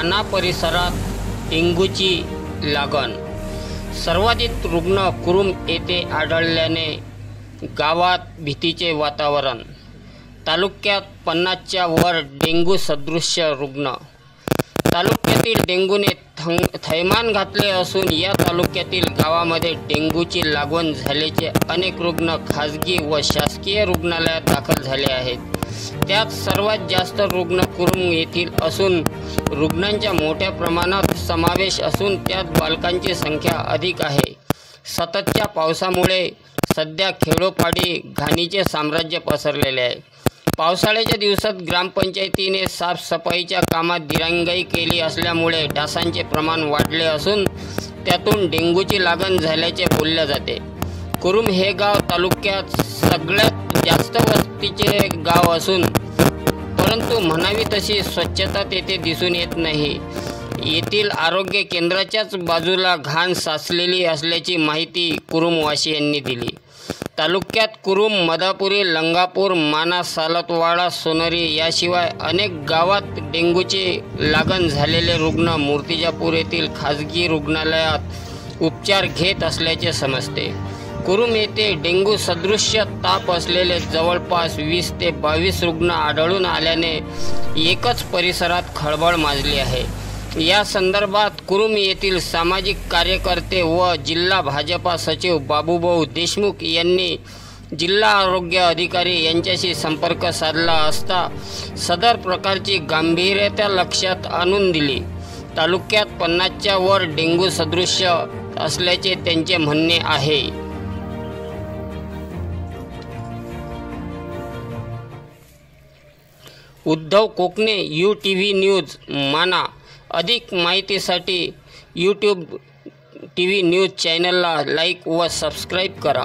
माना परिसरात डेंग्यूची लागण। सर्वाधिक रुग्ण कुरुम येथे आढळल्याने गावात भीतीचे वातावरण। तालुक्यात 50च्या वर डेंग्यू सदृश्य रुग्ण। तालुक्यातील डेंग्यूने थैमान घातले असून या तालुक्यातील गावामध्ये डेंग्यूची लागण झाल्याचे अनेक रुग्ण खाजगी व शासकीय रुग्णालयात दाखल झाले आहेत। त्यात सर्वात जास्त रुग्ण कुरुम येथील असून रुग्णांच्या मोठ्या प्रमाणात समावेश असून त्यात बालकांची संख्या अधिक आहे। सततच्या पावसामुळे सध्या खेडोपाडी घाणीचे साम्राज्य पसरलेले आहे। पावसाळ्याच्या दिवसात ग्रामपंचायतीने साफसफाईच्या कामात दिरंगाई केली असल्यामुळे डासांचे प्रमाण वाढले असून त्यातून डेंग्यूची लागण झाल्याचे बोलले जाते। कुरुम हे गाव तालुक्यात सगळ्यात जास्त वस्तीचे गाव असून परंतु म्हणावी तशी स्वच्छता तेथे दिसून येत नाही। येथील आरोग्य केंद्राच्याच बाजूला घाण साचलेली असल्याची माहिती कुरुमवासियांनी दिली। तालुक्यात कुरुम, मदापुरी, लंगापूर, माना, सालतवाडा, सोनरी याशिवाय अनेक गावात डेंग्यूची लागण झालेले रुग्ण मूर्तिजापूर येथील खाजगी रुग्णालयात उपचार घेत असल्याचे समजते। कुरुम येथे डेंग्यू सदृश्य ताप असलेले जवळपास 20 ते 22 रुग्ण आढळून आल्याने एकच परिसरात खळबळ माजली आहे। या संदर्भात कुरुम येथील सामाजिक कार्यकर्ते व जिल्हा भाजपा सचिव बाबूभाऊ देशमुख यांनी जिल्हा आरोग्य अधिकारी यांच्याशी संपर्क साधला असता सदर प्रकारची गांभीर्यता लक्षात आणून दिली। तालुक्यात 50च्या वर डेंग्यू सदृश्य असल्याचे त्यांचे म्हणणे आहे। उद्धव कोकणे, UTV न्यूज, माना। अधिक माहितीसाठी YouTube TV न्यूज चॅनलला लाईक व सबस्क्राईब करा।